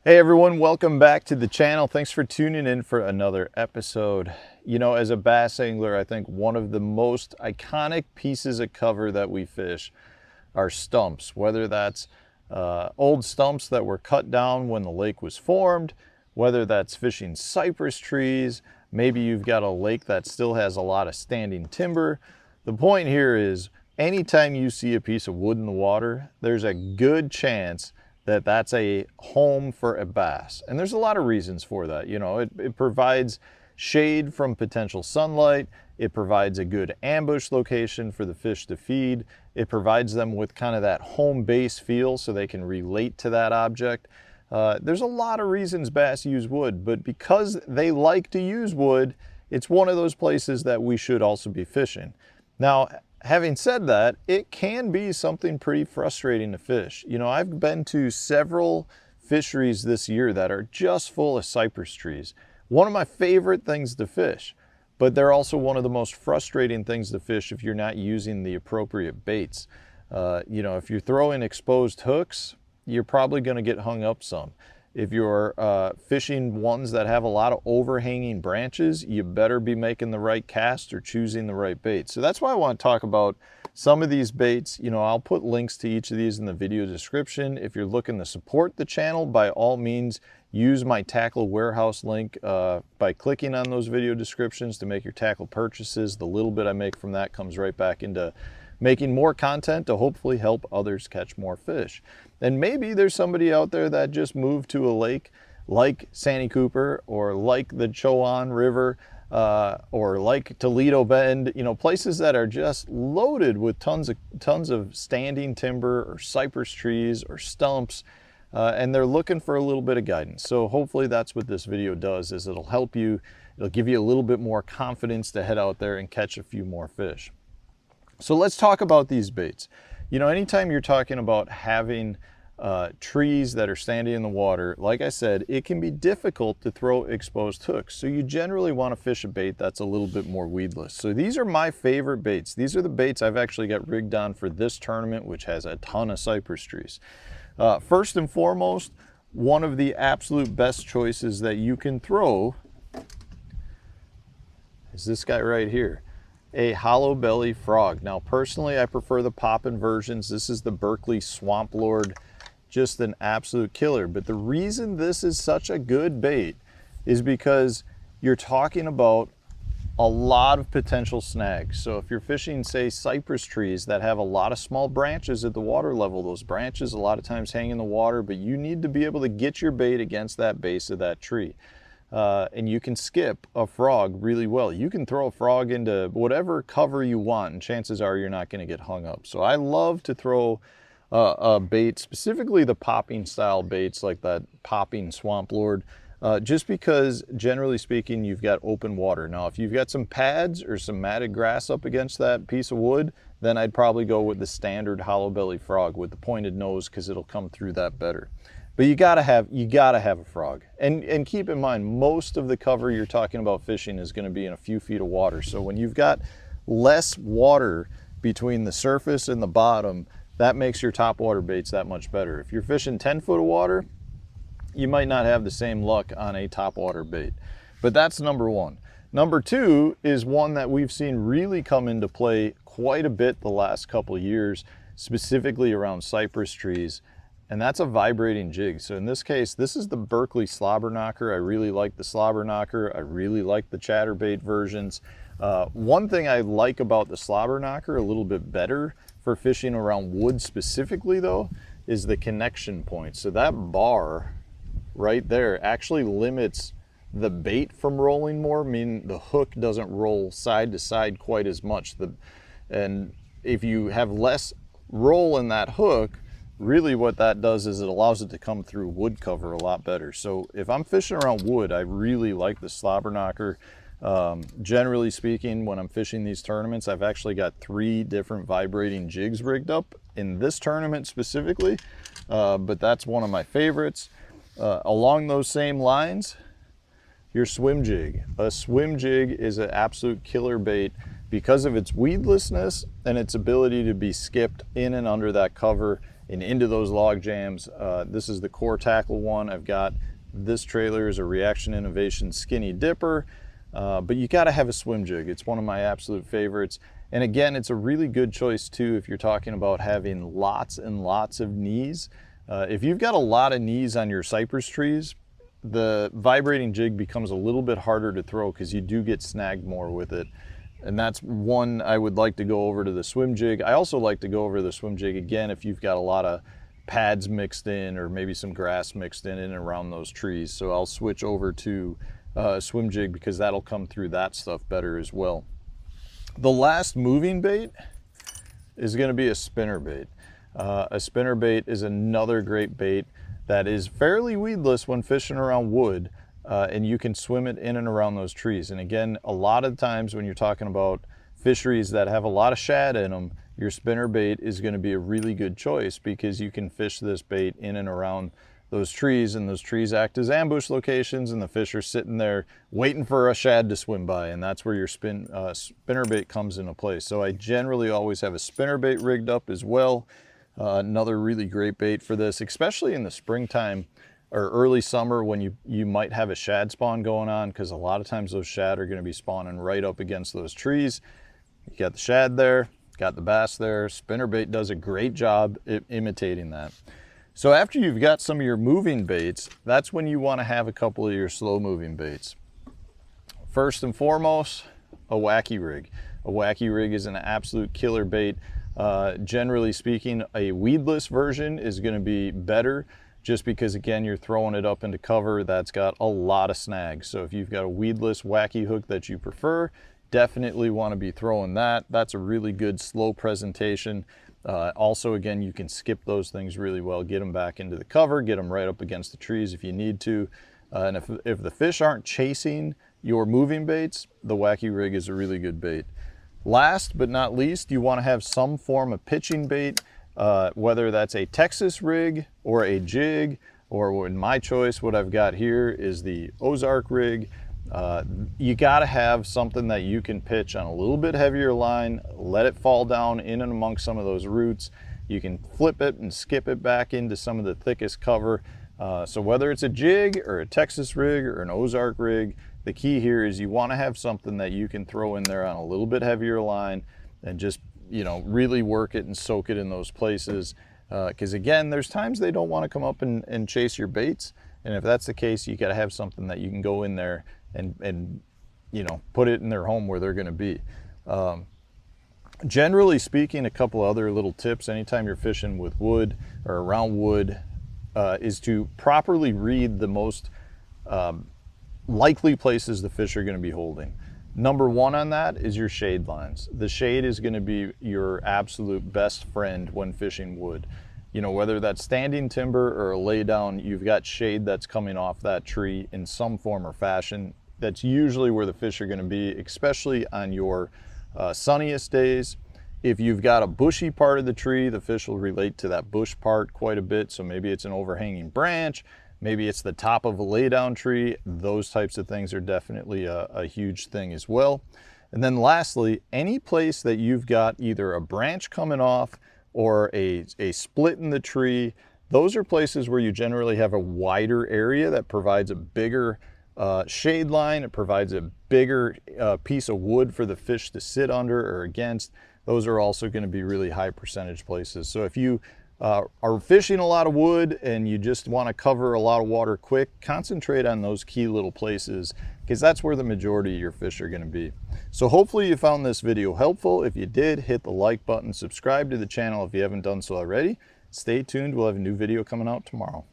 Hey everyone, welcome back to the channel. Thanks for tuning in for another episode. You know, as a bass angler, I think one of the most iconic pieces of cover that we fish are stumps, whether that's old stumps that were cut down when the lake was formed, whether that's fishing cypress trees, maybe you've got a lake that still has a lot of standing timber. The point here is anytime you see a piece of wood in the water, there's a good chance that that's a home for a bass. And there's a lot of reasons for that. You know, it provides shade from potential sunlight. It provides a good ambush location for the fish to feed. It provides them with kind of that home base feel so they can relate to that object. There's a lot of reasons bass use wood, but because they like to use wood, it's one of those places that we should also be fishing. Now, having said that, it can be something pretty frustrating to fish. You know, I've been to several fisheries this year that are just full of cypress trees. One of my favorite things to fish, but they're also one of the most frustrating things to fish if you're not using the appropriate baits. You know, if you're throwing exposed hooks, you're probably going to get hung up some. If you're fishing ones that have a lot of overhanging branches, you better be making the right cast or choosing the right bait. So that's why I want to talk about some of these baits. You know, I'll put links to each of these in the video description. If you're looking to support the channel, by all means, use my tackle warehouse link by clicking on those video descriptions to make your tackle purchases. The little bit I make from that comes right back into making more content to hopefully help others catch more fish. And maybe there's somebody out there that just moved to a lake like Santee Cooper or like the Chowan River or like Toledo Bend, you know, places that are just loaded with tons of standing timber or cypress trees or stumps, and they're looking for a little bit of guidance. So hopefully that's what this video does, is it'll help you, it'll give you a little bit more confidence to head out there and catch a few more fish. So let's talk about these baits. You know, anytime you're talking about having trees that are standing in the water, like I said, it can be difficult to throw exposed hooks. So you generally want to fish a bait that's a little bit more weedless. So these are my favorite baits. These are the baits I've actually got rigged on for this tournament, which has a ton of cypress trees. First and foremost, one of the absolute best choices that you can throw is this guy right here, a hollow belly frog. Now personally, I prefer the poppin' versions. This is the Berkley Swamp Lord, just an absolute killer. But the reason this is such a good bait is because you're talking about a lot of potential snags. So if you're fishing, say, cypress trees that have a lot of small branches at the water level, those branches a lot of times hang in the water, but you need to be able to get your bait against that base of that tree. And you can skip a frog really well. You can throw a frog into whatever cover you want, and chances are you're not going to get hung up. So I love to throw a bait, specifically the popping style baits like that popping Swamp Lord, just because generally speaking you've got open water. Now if you've got some pads or some matted grass up against that piece of wood, then I'd probably go with the standard hollow belly frog with the pointed nose, because it'll come through that better. But you gotta have a frog. And keep in mind, most of the cover you're talking about fishing is gonna be in a few feet of water. So when you've got less water between the surface and the bottom, that makes your top water baits that much better. If you're fishing 10 foot of water, you might not have the same luck on a top water bait. But that's number one. Number two is one that we've seen really come into play quite a bit the last couple of years, specifically around cypress trees. And that's a vibrating jig. So in this case, this is the Berkley Slobber Knocker. I really like the Slobber Knocker. I really like the chatterbait versions. One thing I like about the Slobber Knocker a little bit better for fishing around wood specifically though, is the connection point. So that bar right there actually limits the bait from rolling more, meaning the hook doesn't roll side to side quite as much. And if you have less roll in that hook, really what that does is it allows it to come through wood cover a lot better. So if I'm fishing around wood, I really like the Slobber Knocker. Generally speaking, when I'm fishing these tournaments, I've actually got 3 different vibrating jigs rigged up in this tournament specifically, but that's one of my favorites. Along those same lines, your swim jig. A swim jig is an absolute killer bait because of its weedlessness and its ability to be skipped in and under that cover and into those log jams. This is the core tackle one. I've got this trailer is a Reaction Innovation Skinny Dipper, but you got to have a swim jig. It's one of my absolute favorites. And again, it's a really good choice too if you're talking about having lots and lots of knees. If you've got a lot of knees on your cypress trees, the vibrating jig becomes a little bit harder to throw because you do get snagged more with it. And that's one I would like to go over to the swim jig. I also like to go over to the swim jig again if you've got a lot of pads mixed in or maybe some grass mixed in and around those trees. So I'll switch over to a swim jig because that'll come through that stuff better as well. The last moving bait is going to be a spinner bait. A spinner bait is another great bait that is fairly weedless when fishing around wood, and you can swim it in and around those trees. And again, a lot of times when you're talking about fisheries that have a lot of shad in them, your spinner bait is going to be a really good choice because you can fish this bait in and around those trees, and those trees act as ambush locations, and the fish are sitting there waiting for a shad to swim by, and that's where your spinner bait comes into place. So I generally always have a spinner bait rigged up as well. Another really great bait for this, especially in the springtime or early summer when you might have a shad spawn going on, because a lot of times those shad are going to be spawning right up against those trees. You got the shad there, got the bass there. Spinner bait does a great job imitating that. So after you've got some of your moving baits, that's when you want to have a couple of your slow moving baits. First and foremost, a wacky rig. A wacky rig is an absolute killer bait. Generally speaking, a weedless version is going to be better just because, again, you're throwing it up into cover that's got a lot of snags. So if you've got a weedless wacky hook that you prefer, definitely want to be throwing that. That's a really good slow presentation. Also, again, you can skip those things really well, get them back into the cover, get them right up against the trees if you need to. And if the fish aren't chasing your moving baits, the wacky rig is a really good bait. Last but not least, you want to have some form of pitching bait, whether that's a Texas rig or a jig, or in my choice, what I've got here is the Ozark rig. You got to have something that you can pitch on a little bit heavier line, let it fall down in and amongst some of those roots. You can flip it and skip it back into some of the thickest cover. So whether it's a jig or a Texas rig or an Ozark rig, the key here is you want to have something that you can throw in there on a little bit heavier line and just, you know, really work it and soak it in those places. Because again, there's times they don't want to come up and chase your baits. And if that's the case, you got to have something that you can go in there and you know, put it in their home where they're going to be. Generally speaking, a couple other little tips anytime you're fishing with wood or around wood is to properly read the most likely places the fish are going to be holding. Number one on that is your shade lines. The shade is going to be your absolute best friend when fishing wood. You know, whether that's standing timber or a lay down, you've got shade that's coming off that tree in some form or fashion. That's usually where the fish are going to be, especially on your sunniest days. If you've got a bushy part of the tree, the fish will relate to that bush part quite a bit. So maybe it's an overhanging branch, maybe it's the top of a lay down tree. Those types of things are definitely a huge thing as well. And then lastly, any place that you've got either a branch coming off or a split in the tree, those are places where you generally have a wider area that provides a bigger shade line. It provides a bigger piece of wood for the fish to sit under or against. Those are also going to be really high percentage places. So if you are fishing a lot of wood and you just want to cover a lot of water quick, concentrate on those key little places because that's where the majority of your fish are going to be. So hopefully you found this video helpful. If you did, hit the like button, subscribe to the channel if you haven't done so already. Stay tuned, we'll have a new video coming out tomorrow.